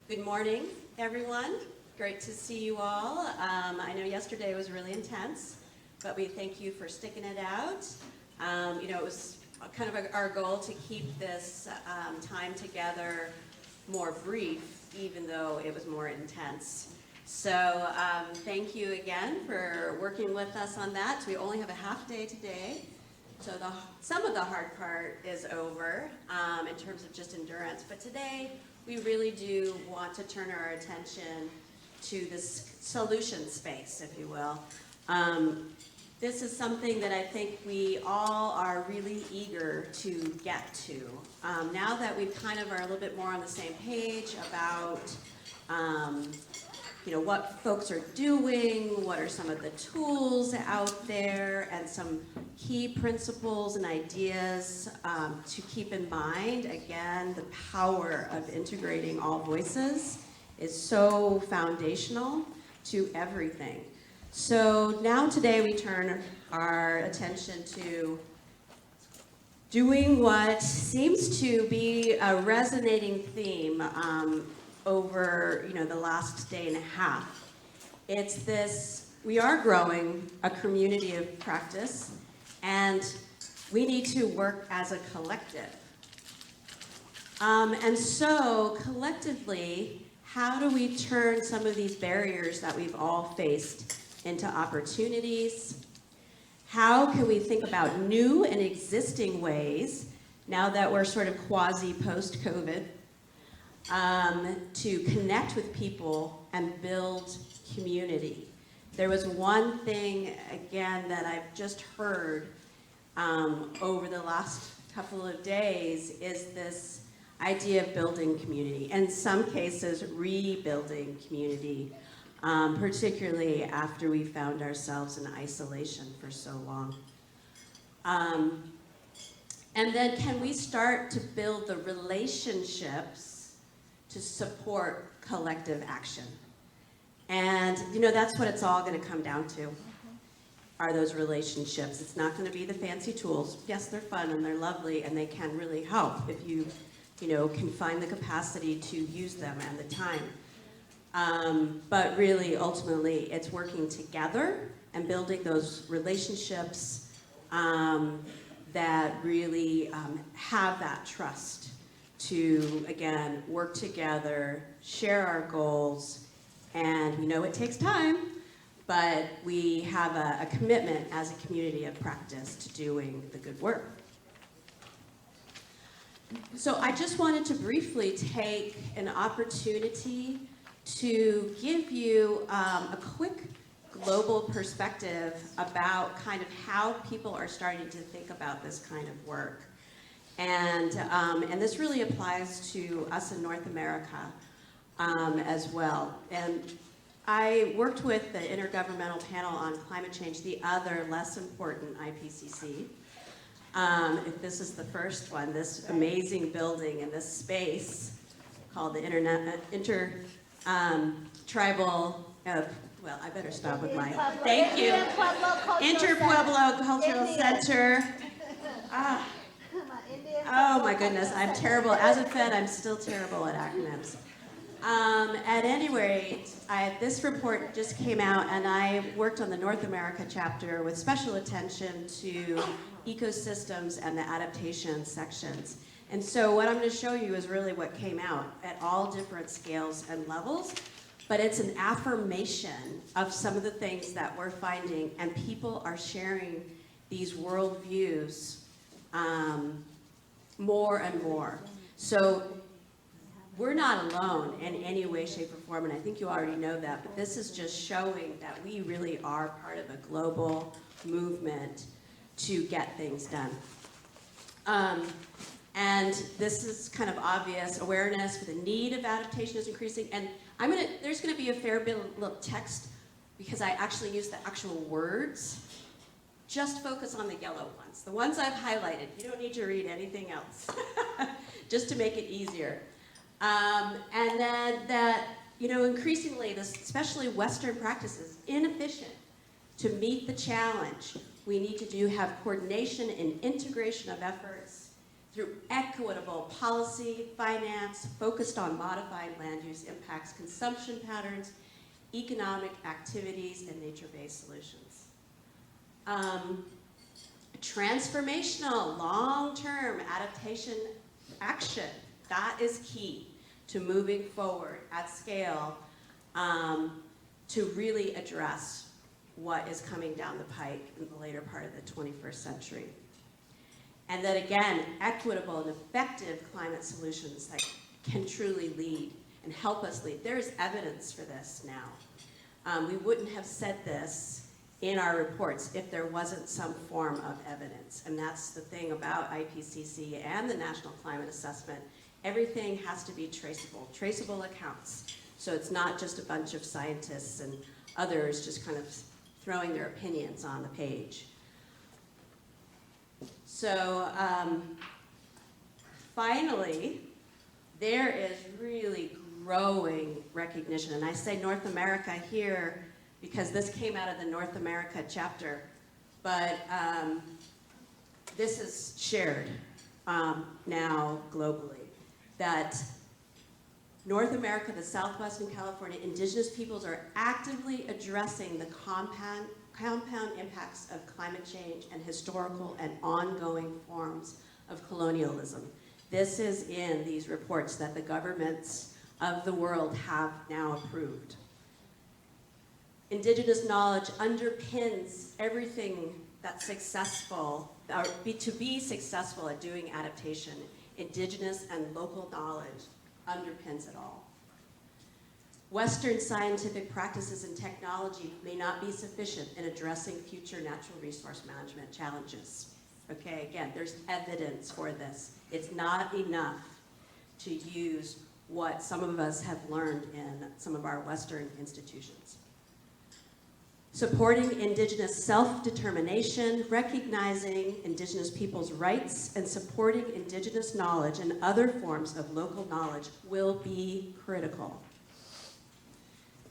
Good morning, everyone. Great to see you all. I know yesterday was really intense, but we thank you for sticking it out. It was kind of our goal to keep this time together more brief, even though it was more intense. So thank you again for working with us on that. So we only have a half day today. So some of the hard part is over in terms of just endurance, but today we really do want to turn our attention to this solution space, if you will. This is something that I think we all are really eager to get to. Now that we kind of are a little bit more on the same page about what folks are doing, what are some of the tools out there, and some key principles and ideas to keep in mind. Again, the power of integrating all voices is so foundational to everything. So now today we turn our attention to doing what seems to be a resonating theme over the last day and a half. It's this: we are growing a community of practice, and we need to work as a collective. And so collectively, how do we turn some of these barriers that we've all faced into opportunities? How can we think about new and existing ways, now that we're sort of quasi-post-COVID, to connect with people and build community? There was one thing, again, that I've just heard over the last couple of days, is this idea of building community. In some cases, rebuilding community, particularly after we found ourselves in isolation for so long. And then can we start to build the relationships to support collective action? And that's what it's all going to come down to, are those relationships. It's not going to be the fancy tools. Yes, they're fun and they're lovely and they can really help if you can find the capacity to use them and the time. But really, ultimately, it's working together and building those relationships that really have that trust to, again, work together, share our goals, and we know it takes time, but we have a commitment as a community of practice to doing the good work. So I just wanted to briefly take an opportunity to give you a quick global perspective about kind of how people are starting to think about this kind of work. And this really applies to us in North America as well. And I worked with the Intergovernmental Panel on Climate Change, the other less important IPCC. If this is the first one, this amazing building in this space called the Tribal, well, I better stop with my, thank you, Interpueblo Cultural Center. Oh my goodness, I'm terrible. As a Fed, I'm still terrible at acronyms. At any rate, this report just came out, and I worked on the North America chapter with special attention to ecosystems and the adaptation sections. And so what I'm going to show you is really what came out at all different scales and levels, but it's an affirmation of some of the things that we're finding, and people are sharing these worldviews more and more. So we're not alone in any way, shape, or form, and I think you already know that, but this is just showing that we really are part of a global movement to get things done. And this is kind of obvious. Awareness for the need of adaptation is increasing, and there's gonna be a fair bit of text because I actually use the actual words. Just focus on the yellow ones, the ones I've highlighted. You don't need to read anything else, just to make it easier. And then that, increasingly, especially Western practices, inefficient to meet the challenge. We need to have coordination and integration of efforts through equitable policy, finance, focused on modifying land use impacts, consumption patterns, economic activities, and nature-based solutions. Transformational, long-term adaptation action, that is key to moving forward at scale to really address what is coming down the pike in the later part of the 21st century. And that again, equitable and effective climate solutions that can truly lead and help us lead. There's evidence for this now. We wouldn't have said this in our reports if there wasn't some form of evidence. And that's the thing about IPCC and the National Climate Assessment. Everything has to be traceable accounts. So it's not just a bunch of scientists and others just kind of throwing their opinions on the page. So finally, there is really growing recognition, and I say North America here because this came out of the North America chapter, but this is shared now globally, that North America, the Southwest and California, indigenous peoples are actively addressing the compound impacts of climate change and historical and ongoing forms of colonialism. This is in these reports that the governments of the world have now approved. Indigenous knowledge underpins everything that's successful, or to be successful at doing adaptation. Indigenous and local knowledge underpins it all. Western scientific practices and technology may not be sufficient in addressing future natural resource management challenges. Okay, again, there's evidence for this. It's not enough to use what some of us have learned in some of our Western institutions. Supporting indigenous self-determination, recognizing indigenous people's rights, and supporting indigenous knowledge and other forms of local knowledge will be critical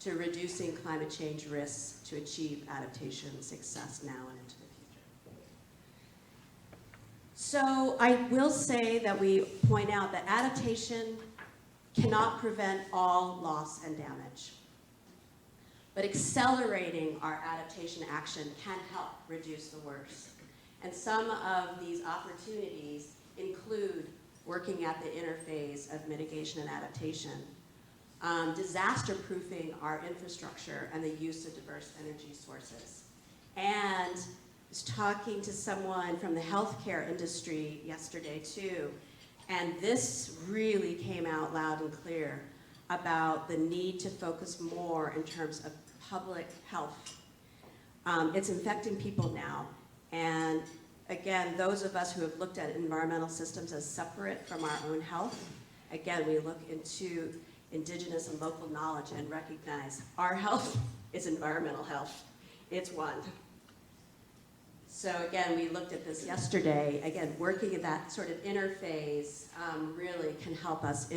to reducing climate change risks to achieve adaptation success now and into the future. So I will say that we point out that adaptation cannot prevent all loss and damage. But accelerating our adaptation action can help reduce the worst. And some of these opportunities include working at the interface of mitigation and adaptation, disaster-proofing our infrastructure and the use of diverse energy sources. And I was talking to someone from the healthcare industry yesterday too, and this really came out loud and clear about the need to focus more in terms of public health. It's infecting people now, and again, those of us who have looked at environmental systems as separate from our own health, again, we look into indigenous and local knowledge and recognize our health is environmental health. It's one. So again, we looked at this yesterday. Again, working at that sort of interface really can help us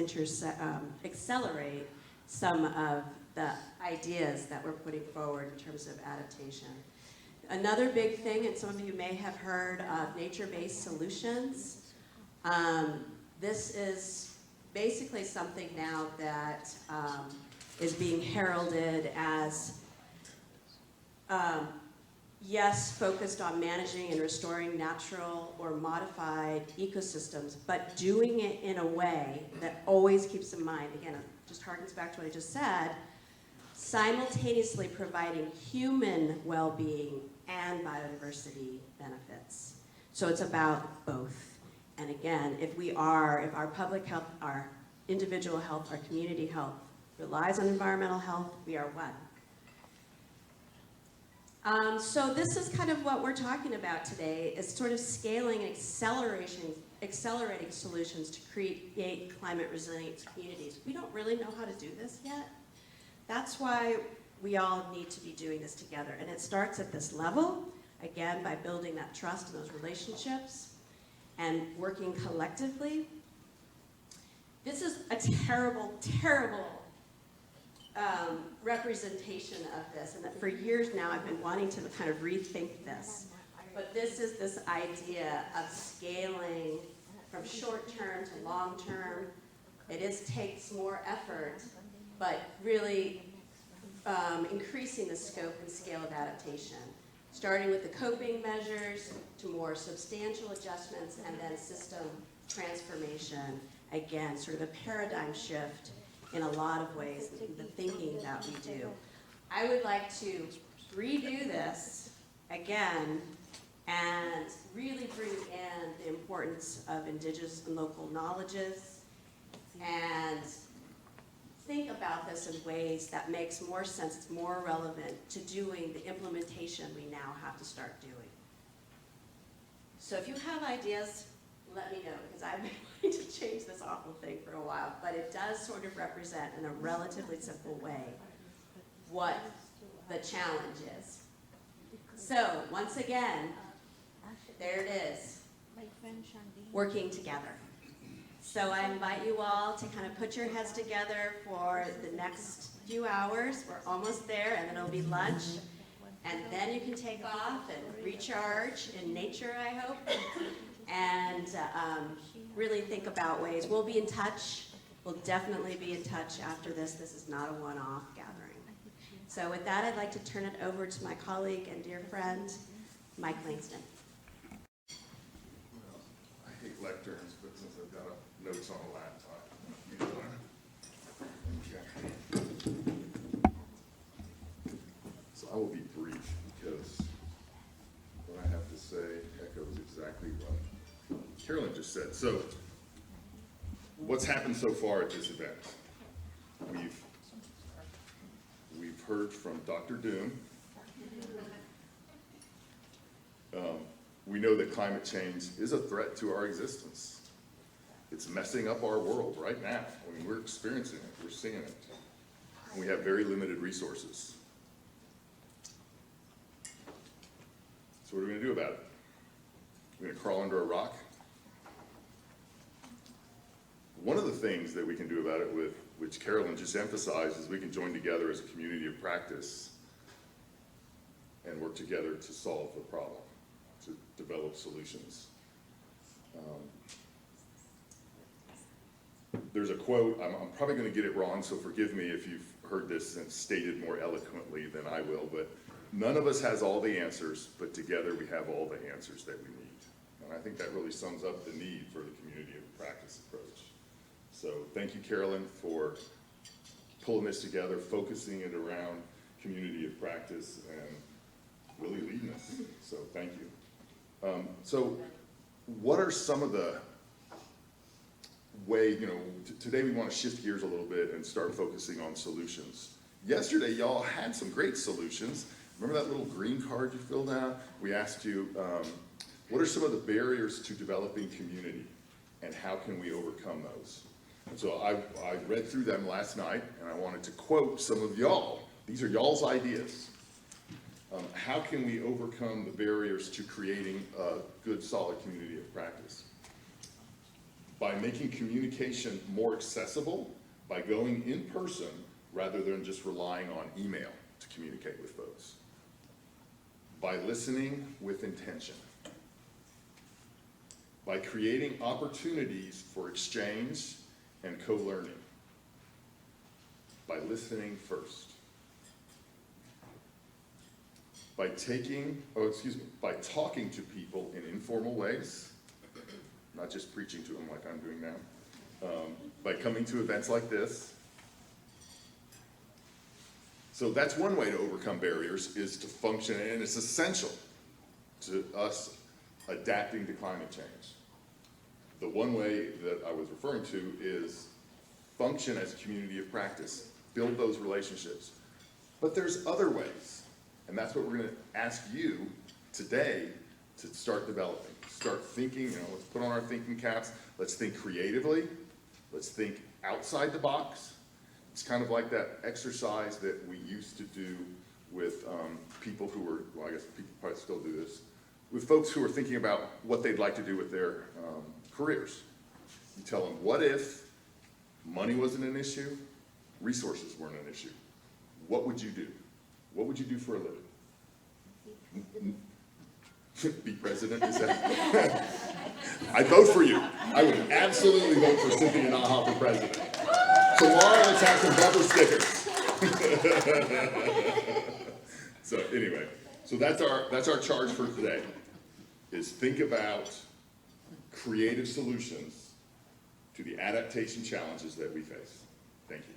accelerate some of the ideas that we're putting forward in terms of adaptation. Another big thing, and some of you may have heard of nature-based solutions. This is basically something now that is being heralded as yes, focused on managing and restoring natural or modified ecosystems, but doing it in a way that always keeps in mind, again, it just harkens back to what I just said, simultaneously providing human well-being and biodiversity benefits. So it's about both. And again, if our public health, our individual health, our community health relies on environmental health, we are one. So this is kind of what we're talking about today, is sort of scaling and accelerating solutions to create climate resilient communities. We don't really know how to do this yet. That's why we all need to be doing this together. And it starts at this level, again, by building that trust and those relationships and working collectively. This is a terrible, terrible representation of this, and that for years now I've been wanting to kind of rethink this. But this is this idea of scaling from short term to long term. It takes more effort, but really increasing the scope and scale of adaptation, starting with the coping measures to more substantial adjustments and then system transformation. Again, sort of a paradigm shift in a lot of ways, the thinking that we do. I would like to redo this again and really bring in the importance of indigenous and local knowledges and think about this in ways that makes more sense, it's more relevant to doing the implementation we now have to start doing. So if you have ideas, let me know, because I've been wanting to change this awful thing for a while, but it does sort of represent in a relatively simple way what the challenge is. So once again, there it is, working together. So I invite you all to kind of put your heads together for the next few hours. We're almost there, and then it'll be lunch. And then you can take off and recharge in nature, I hope, and really think about ways. We'll be in touch. We'll definitely be in touch after this. This is not a one-off gathering. So with that, I'd like to turn it over to my colleague and dear friend, Mike Langston. Well, I hate lecterns, but since I've got notes on a laptop, okay. So I will be brief because what I have to say echoes exactly what Carolyn just said. So what's happened so far at this event? We've heard from Dr. Doom. We know that climate change is a threat to our existence. It's messing up our world right now. I mean, we're experiencing it, we're seeing it. And we have very limited resources. So what are we gonna do about it? We're gonna crawl under a rock? One of the things that we can do about it, which Carolyn just emphasized, is we can join together as a community of practice and work together to solve the problem, to develop solutions. There's a quote, I'm probably going to get it wrong, so forgive me if you've heard this and stated more eloquently than I will, but none of us has all the answers, but together we have all the answers that we need. And I think that really sums up the need for the community of practice approach. So thank you, Carolyn, for pulling this together, focusing it around community of practice, and really leading us. So thank you. So what are some of the ways, today we want to shift gears a little bit and start focusing on solutions. Yesterday, y'all had some great solutions. Remember that little green card you filled out? We asked you, what are some of the barriers to developing community, and how can we overcome those? And so I read through them last night, and I wanted to quote some of y'all. These are y'all's ideas. How can we overcome the barriers to creating a good, solid community of practice? By making communication more accessible, by going in person rather than just relying on email to communicate with folks. By listening with intention. By creating opportunities for exchange and co-learning. By listening first. By talking to people in informal ways, not just preaching to them like I'm doing now, by coming to events like this. So that's one way to overcome barriers, is to function, and it's essential to us adapting to climate change. The one way that I was referring to is function as a community of practice, build those relationships. But there's other ways, and that's what we're going to ask you today to start developing. Start thinking, let's put on our thinking caps, let's think creatively, let's think outside the box. It's kind of like that exercise that we used to do with people who were, well, I guess people probably still do this, with folks who are thinking about what they'd like to do with their careers. You tell them, what if money wasn't an issue, resources weren't an issue? What would you do? What would you do for a living? Be president, is that? I vote for you. I would absolutely vote for Cynthia Naha for president. Tomorrow, let's have some bumper stickers. So anyway, so that's our charge for today, is think about creative solutions to the adaptation challenges that we face. Thank you.